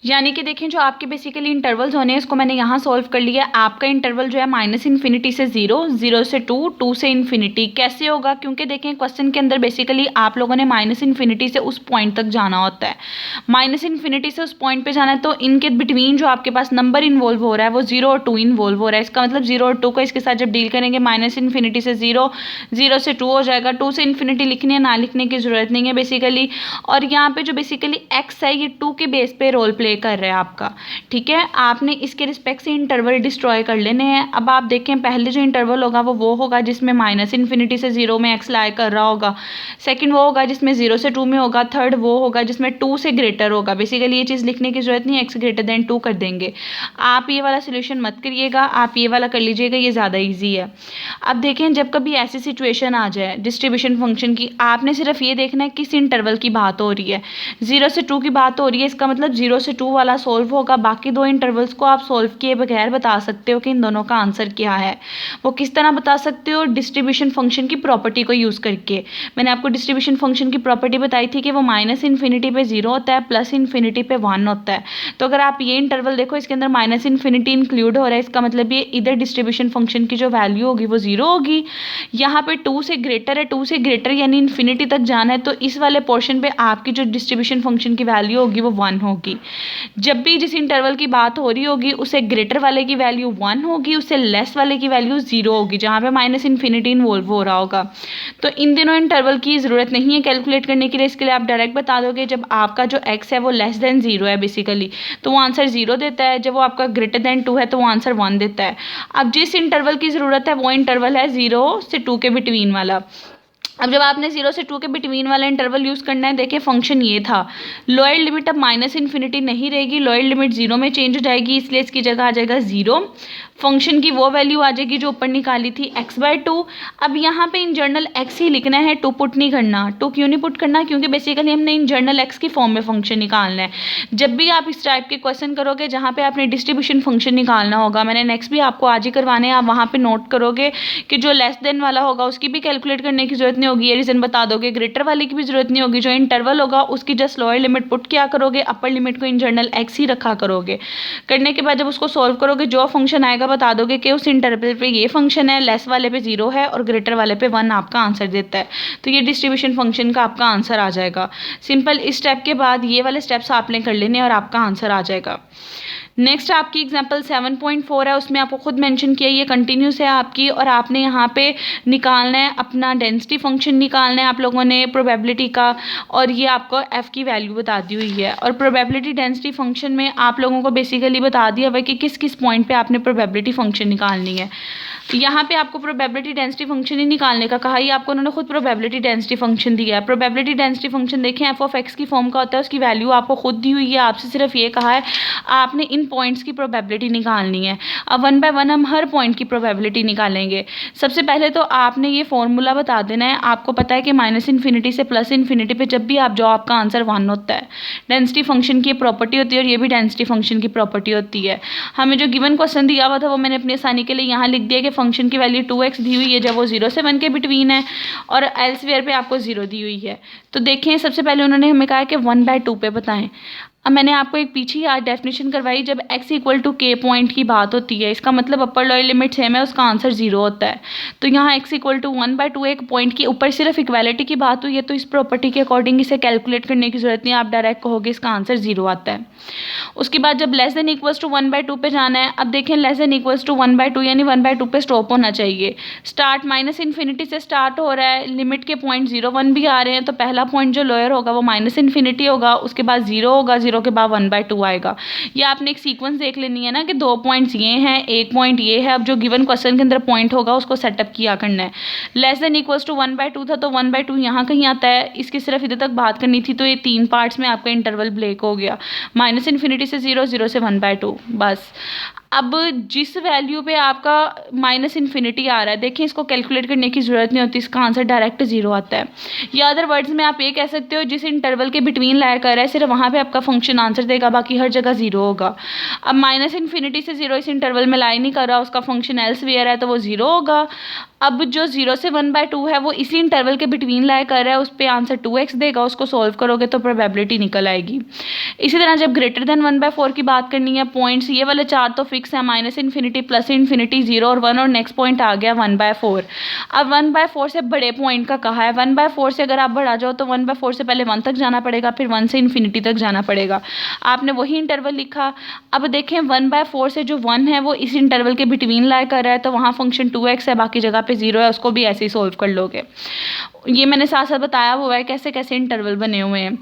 यानी कि देखें जो आपके बेसिकली इंटरवल्स होने हैं इसको मैंने यहाँ सॉल्व कर लिया। आपका इंटरवल जो है -∞ से 0, 0 से 2, 2 से इन्फिनिटी। कैसे होगा, क्योंकि देखें क्वेश्चन के अंदर बेसिकली आप लोगों ने -∞ से उस पॉइंट तक जाना होता है। -∞ से उस पॉइंट पे जाना है तो इनके बिटवीन जो आपके पास नंबर इन्वॉल्व हो रहा है वो 0 और 2 इन्वॉल्व हो रहा है। इसका मतलब 0 और 2 को इसके साथ जब डील करेंगे -∞ से 0, 0 से 2 हो जाएगा। 2 से इन्फिनिटी लिखने या ना लिखने की ज़रूरत नहीं है बेसिकली। और यहाँ पे जो बेसिकली x है ये 2 के बेस पे रोल प्ले कर रहा है आपका, ठीक है। आपने इसके रिस्पेक्ट से इंटरवल डिस्ट्रॉय कर लेने हैं। अब आप देखें पहले जो इंटरवल होगा वो होगा जिसमें -∞ से 0 में x लाई कर रहा होगा। सेकंड वो होगा जिसमें 0 से 2 में होगा। थर्ड वो होगा जिसमें 2 से ग्रेटर होगा। बेसिकली ये चीज़ लिखने की जरूरत नहीं है, x ग्रेटर देन 2 कर देंगे। आप ये वाला सोल्यूशन मत करिएगा, आप ये वाला कर लीजिएगा, ये ज़्यादा ईजी है। अब देखें जब कभी ऐसी सिचुएशन आ जाए डिस्ट्रीब्यूशन फंक्शन की, आपने सिर्फ ये देखना है किस इंटरवल की बात हो रही है। 0 से 2 की बात हो रही है, इसका मतलब 0 से 2 वाला सोल्व होगा। बाकी दो इंटरवल्स को आप सोल्व किए बगैर बता सकते हो कि इन दोनों का आंसर क्या है। वो किस तरह बता सकते हो, डिस्ट्रीब्यूशन फंक्शन की प्रॉपर्टी को यूज़ करके। मैंने आपको डिस्ट्रीब्यूशन फंक्शन की प्रॉपर्टी बताई थी कि वो -∞ पे 0 होता है, +∞ पे 1 होता है। तो अगर आप ये इंटरवल देखो इसके अंदर -∞ इंक्लूड हो रहा है, इसका मतलब ये इधर डिस्ट्रीब्यूशन फंक्शन की जो वैल्यू होगी वो 0 होगी। यहाँ पे 2 से ग्रेटर है, 2 से ग्रेटर यानी इन्फिनिटी तक जाना है, तो इस वाले पोर्शन पे आपकी जो डिस्ट्रीब्यूशन फंक्शन की वैल्यू होगी वो 1 होगी। जब भी जिस इंटरवल की बात हो रही होगी उससे ग्रेटर वाले की वैल्यू 1 होगी, उससे लेस वाले की वैल्यू 0 होगी, जहाँ पे -∞ इन्वॉल्व हो रहा होगा। तो इन दिनों इंटरवल की ज़रूरत नहीं है कैलकुलेट करने के लिए, इसके लिए आप डायरेक्ट बता दोगे जब आपका जो x है वो <0 है बेसिकली तो वो आंसर 0 देता है। जब वो आपका >2 है तो वो आंसर 1 देता है। अब जिस इंटरवल की ज़रूरत है वो इंटरवल है 0 से 2 के बिटवीन वाला। अब जब आपने 0 से 2 के बिटवीन वाला इंटरवल यूज़ करना है, देखिए फंक्शन ये था। लोअर लिमिट अब -∞ नहीं रहेगी, लोअर लिमिट 0 में चेंज हो जाएगी, इसलिए इसकी जगह आ जाएगा 0। फंक्शन की वो वैल्यू आ जाएगी जो ऊपर निकाली थी x/2। अब यहाँ पे इन जर्नल x ही लिखना है, 2 पुट नहीं करना। 2 क्यों नहीं पुट करना, क्योंकि बेसिकली हमने इन जर्नल x की फॉर्म में फंक्शन निकालना है। जब भी आप इस टाइप के क्वेश्चन करोगे जहाँ पे आपने डिस्ट्रीब्यूशन फंक्शन निकालना होगा, मैंने नेक्स्ट भी आपको आज ही करवाने हैं, आप वहाँ पे नोट करोगे कि जो लेस देन वाला होगा उसकी भी कैलकुलेट करने की जरूरत नहीं होगी, ये रीज़न बता दोगे। ग्रेटर वाले की भी जरूरत नहीं होगी, जो इंटरवल होगा उसकी जस्ट लोअर लिमिट पुट किया करोगे, अपर लिमिट को इन जर्नल x ही रखा करोगे। करने के बाद जब उसको सॉल्व करोगे जो फंक्शन आएगा बता दोगे कि उस इंटरवल पे ये फंक्शन है, लेस वाले पे 0 है और ग्रेटर वाले पे 1 आपका आंसर देता है। तो ये डिस्ट्रीब्यूशन फंक्शन का आपका आंसर आ जाएगा। सिंपल इस स्टेप के बाद ये वाले स्टेप्स आपने कर लेने और आपका आंसर आ जाएगा। नेक्स्ट आपकी एग्जांपल 7.4 है, उसमें आपको खुद मेंशन किया ये कंटिन्यूस है आपकी, और आपने यहाँ पे निकालना है अपना डेंसिटी फंक्शन निकालना है आप लोगों ने प्रोबेबिलिटी का, और ये आपको f की वैल्यू बता दी हुई है। और प्रोबेबिलिटी डेंसिटी फंक्शन में आप लोगों को बेसिकली बता दिया हुआ है कि किस किस पॉइंट पे आपने प्रोबेबिलिटी फंक्शन निकालनी है। यहाँ पे आपको प्रोबेबिलिटी डेंसिटी फंक्शन ही निकालने का कहा, ये आपको उन्होंने खुद प्रोबेबिलिटी डेंसिटी फंक्शन दिया है। प्रोबेबिलिटी डेंसिटी फंक्शन देखें f(x) की फॉर्म का होता है, उसकी वैल्यू आपको खुद दी हुई है, आपसे सिर्फ ये कहा है आपने इन पॉइंट्स की प्रोबेबिलिटी निकालनी है। अब 1 बाय 1 हम हर पॉइंट की प्रोबेबिलिटी निकालेंगे। सबसे पहले तो आपने ये फॉर्मूला बता देना है, आपको पता है कि -∞ से +∞ पे जब भी आप जाओ आपका आंसर 1 होता है। डेंसिटी फंक्शन की प्रॉपर्टी होती है और ये भी डेंसिटी फंक्शन की प्रॉपर्टी होती है। हमें जो गिवन क्वेश्चन दिया हुआ था वो मैंने अपनी आसानी के लिए यहाँ लिख दिया कि फंक्शन की वैल्यू 2x दी हुई है जब वो 0 से 1 के बिटवीन है, और एल्सवेयर पे आपको 0 दी हुई है। तो देखें सबसे पहले उन्होंने हमें कहा कि 1/2 पे बताएं। अब मैंने आपको एक पीछे आज डेफिनेशन करवाई, जब x = k पॉइंट की बात होती है इसका मतलब अपर लोअर लिमिट सेम है, उसका आंसर 0 होता है। तो यहाँ x = 1/2 एक पॉइंट की ऊपर सिर्फ इक्वालिटी की बात हुई है, तो इस प्रॉपर्टी के अकॉर्डिंग इसे कैलकुलेट करने की जरूरत नहीं है, आप डायरेक्ट कहोगे इसका आंसर 0 आता है। उसके बाद जब लेस देन इक्वल्स टू 1/2 पे जाना है, अब देखें लेस देन इक्वल्स टू 1/2 यानी 1/2 पे स्टॉप होना चाहिए। स्टार्ट -∞ से स्टार्ट हो रहा है, लिमिट के पॉइंट 0, 1 भी आ रहे हैं, तो पहला पॉइंट जो लोअर होगा वो -∞ होगा, उसके बाद 0 होगा, 0 के बाद 1/2 आएगा। ये आपने एक सीक्वेंस देख लेनी है ना कि 2 पॉइंट्स ये हैं, एक पॉइंट ये है। अब जो गिवन क्वेश्चन के अंदर पॉइंट होगा उसको सेटअप किया करना है। लेस देन इक्वल्स टू 1/2 था तो 1/2 यहाँ कहीं आता है, इसकी सिर्फ इधर तक बात करनी थी, तो ये 3 पार्ट्स में आपका इंटरवल ब्रेक हो गया, -∞ से 0, 0 से 1/2 बस। अब जिस वैल्यू पे आपका -∞ आ रहा है, देखिए इसको कैलकुलेट करने की ज़रूरत नहीं होती, इसका आंसर डायरेक्ट 0 आता है। या अदर वर्ड्स में आप ये कह सकते हो जिस इंटरवल के बिटवीन लाया कर रहा है सिर्फ वहाँ पे आपका फंक्शन आंसर देगा, बाकी हर जगह 0 होगा। अब -∞ से 0 इस इंटरवल में लाई नहीं कर रहा, उसका फंक्शन एल्सवेयर है तो वो 0 होगा। अब जो 0 से 1/2 है वो इसी इंटरवल के बिटवीन लाई कर रहा है, उस पर आंसर 2x देगा, उसको सॉल्व करोगे तो प्रोबेबिलिटी निकल आएगी। इसी तरह जब ग्रेटर देन 1/4 की बात करनी है, पॉइंट्स ये वाले 4 तो फिक्स है, -∞, +∞, 0 और 1, और नेक्स्ट पॉइंट आ गया 1/4। अब 1/4 से बड़े पॉइंट का कहा है, 1/4 से अगर आप बढ़ा जाओ तो 1/4 से पहले 1 तक जाना पड़ेगा, फिर 1 से ∞ तक जाना पड़ेगा। आपने वही इंटरवल लिखा। अब देखें 1/4 से जो 1 है वो इस इंटरवल के बिटवीन लाई कर रहा है, तो वहाँ फंक्शन 2x है, बाकी जगह पे 0 है, उसको भी ऐसे ही सोल्व कर लोगे। ये मैंने साथ साथ बताया हुआ है कैसे कैसे इंटरवल बने हुए हैं।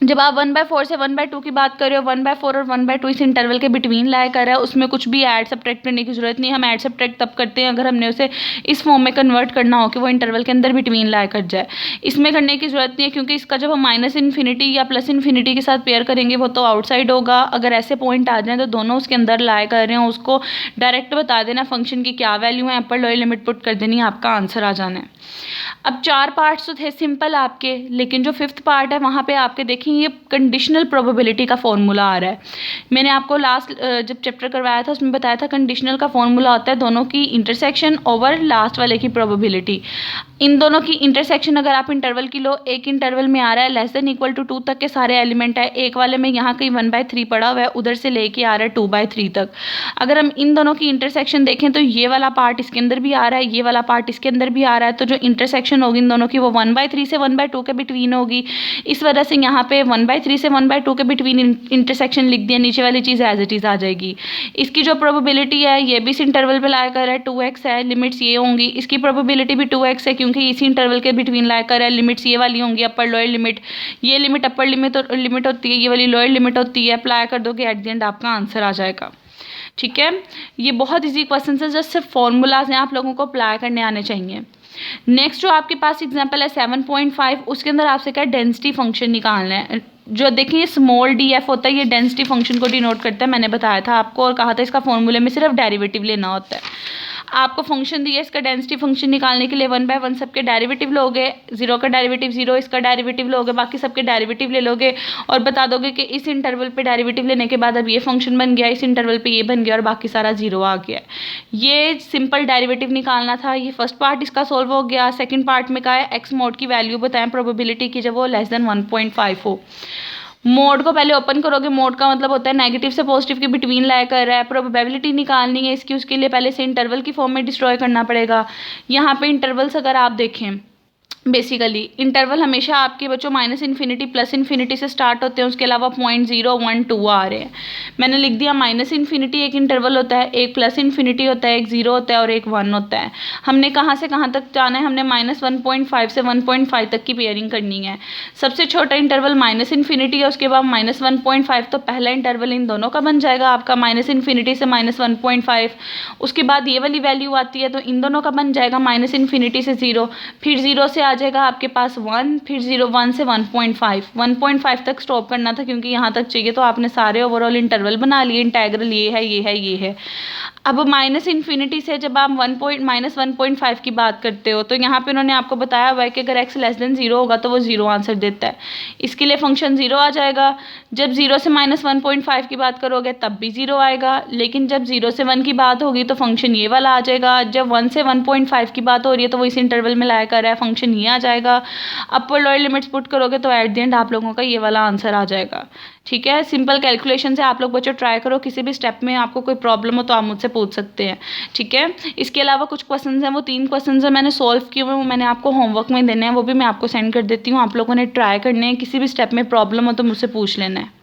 जब आप 1/4 से 1/2 की बात कर रहे हो, 1/4 और 1/2 इस इंटरवल के बिटवीन लाई कर रहा है, उसमें कुछ भी ऐड सब्ट्रैक्ट करने की जरूरत नहीं है। हम ऐड सब्ट्रैक्ट तब करते हैं अगर हमने उसे इस फॉर्म में कन्वर्ट करना हो कि वो इंटरवल के अंदर बिटवीन लाई कर जाए। इसमें करने की जरूरत नहीं है, क्योंकि इसका जब हम -∞ या +∞ के साथ पेयर करेंगे वो तो आउटसाइड होगा। अगर ऐसे पॉइंट आ जाए तो दोनों उसके अंदर लाई कर रहे हैं, उसको डायरेक्ट बता देना फंक्शन की क्या वैल्यू है, अपर लोअर लिमिट पुट कर देनी है, आपका आंसर आ जाना है। अब 4 पार्ट्स तो थे सिंपल आपके, लेकिन जो 5th पार्ट है वहाँ पे आपके देखें ये कंडीशनल प्रोबेबिलिटी का फॉर्मूला आ रहा है। मैंने आपको लास्ट जब चैप्टर करवाया था उसमें बताया था कंडीशनल का फॉर्मूला होता है दोनों की इंटरसेक्शन ओवर लास्ट वाले की प्रोबेबिलिटी। इन दोनों की इंटरसेक्शन अगर आप इंटरवल की लो, एक इंटरवल में आ रहा है <= 2 तक के सारे एलिमेंट है, एक वाले में यहाँ कहीं 1/3 पड़ा हुआ है, उधर से लेके आ रहा है 2/3 तक। अगर हम इन दोनों की इंटरसेक्शन देखें तो ये वाला पार्ट इसके अंदर भी आ रहा है, ये वाला पार्ट इसके अंदर भी आ रहा है, तो जो इंटरसेक्शन होगी इन दोनों की वो 1/3 से 1/2 के बिटवीन होगी। इस वजह से यहाँ पे 1/3 से 1/2 के बिटवीन इंटरसेक्शन लिख दिया, नीचे वाली चीज़ एज इट इज़ आ जाएगी। इसकी जो प्रोबेबिलिटी है ये भी इस इंटरवल पे लाई कर रहा है, 2x है, लिमिट्स ये होंगी। इसकी प्रोबेबिलिटी भी 2x है क्योंकि इसी इंटरवल के बिटवीन लाई कर रहा है, लिमिट्स ये वाली होंगी, अपर लोअर लिमिट। ये लिमिट अपर लिमिट होती है, ये वाली लोअर लिमिट होती है। अप्लाई कर दोगे एट द एंड आपका आंसर आ जाएगा। ठीक है, ये बहुत इजी क्वेश्चन है, जस्ट सिर्फ फॉर्मूलाज हैं, आप लोगों को अप्लाई करने आने चाहिए। नेक्स्ट जो आपके पास एग्जांपल है 7.5, उसके अंदर आपसे क्या डेंसिटी फंक्शन निकालना है। जो देखिए स्मॉल df होता है, ये डेंसिटी फंक्शन को डिनोट करता है, मैंने बताया था आपको और कहा था इसका फॉर्मूले में सिर्फ डेरिवेटिव लेना होता है। आपको फंक्शन दिया, इसका डेंसिटी फंक्शन निकालने के लिए 1/1 सबके डेरिवेटिव लोगे, 0 का डेरिवेटिव 0, इसका डेरिवेटिव लोगे, बाकी सबके डेरिवेटिव ले लोगे और बता दोगे कि इस इंटरवल पे डेरिवेटिव लेने के बाद अब ये फंक्शन बन गया, इस इंटरवल पे ये बन गया और बाकी सारा 0 आ गया। ये सिंपल डेरिवेटिव निकालना था। ये फर्स्ट पार्ट इसका सोल्व हो गया। सेकेंड पार्ट में का है एक्स मोड की वैल्यू बताएं प्रोबेबिलिटी की जब वो <= 1.5 हो। मोड को पहले ओपन करोगे, मोड का मतलब होता है नेगेटिव से पॉजिटिव के बिटवीन लाई कर रहा है। प्रोबेबिलिटी निकालनी है इसकी, उसके लिए पहले से इंटरवल की फॉर्म में डिस्ट्रॉय करना पड़ेगा। यहाँ पे इंटरवल्स अगर आप देखें, बेसिकली इंटरवल हमेशा आपके बच्चों -∞, +∞ से स्टार्ट होते हैं, उसके अलावा 0, 1, 2 आ रहे हैं। मैंने लिख दिया -∞ एक इंटरवल होता है, एक +∞ होता है, एक 0 होता है और एक 1 होता है। हमने कहाँ से कहाँ तक जाना है, हमने -1.5 से 1.5 तक की पेयरिंग करनी है। सबसे छोटा इंटरवल -∞ है, उसके बाद -1.5, तो पहला इंटरवल इन दोनों का बन जाएगा आपका -∞ से -1.5। उसके बाद ये वाली वैल्यू आती है तो इन दोनों का बन जाएगा -∞ से 0, फिर 0 से आ जाएगा आपके पास 1, फिर 1 से 1.5 तक स्टॉप करना था क्योंकि यहाँ तक चाहिए, तो आपने सारे ओवरऑल इंटरवल बना लिए। इंटेग्रल ये है, ये है, ये है। अब -∞ से जब आप -1.5 की बात करते हो तो यहाँ पे उन्होंने आपको बताया हुआ है कि अगर x < 0 होगा तो वो 0 आंसर देता है। इसके लिए फंक्शन 0 आ जाएगा। जब 0 से -1.5 की बात करोगे तब भी 0 आएगा, लेकिन जब 0 से 1 की बात होगी तो फंक्शन ये वाला आ जाएगा। जब 1 से 1.5 की बात हो रही है तो वो इस इंटरवल में लाया कर रहा है, फंक्शन ये आ जाएगा। अपर लोअर लिमिट्स पुट करोगे तो एट द एंड आप लोगों का ये वाला आंसर आ जाएगा। ठीक है, सिंपल कैलकुलेशन से आप लोग बच्चों ट्राई करो। किसी भी स्टेप में आपको कोई प्रॉब्लम हो तो आप मुझसे पूछ सकते हैं। ठीक है, इसके अलावा कुछ क्वेश्चंस हैं, वो 3 क्वेश्चंस हैं मैंने सॉल्व किए हुए, वो मैंने आपको होमवर्क में देने हैं, वो भी मैं आपको सेंड कर देती हूँ। आप लोगों ने ट्राई करने हैं। किसी भी स्टेप में प्रॉब्लम हो तो मुझसे पूछ लेना है।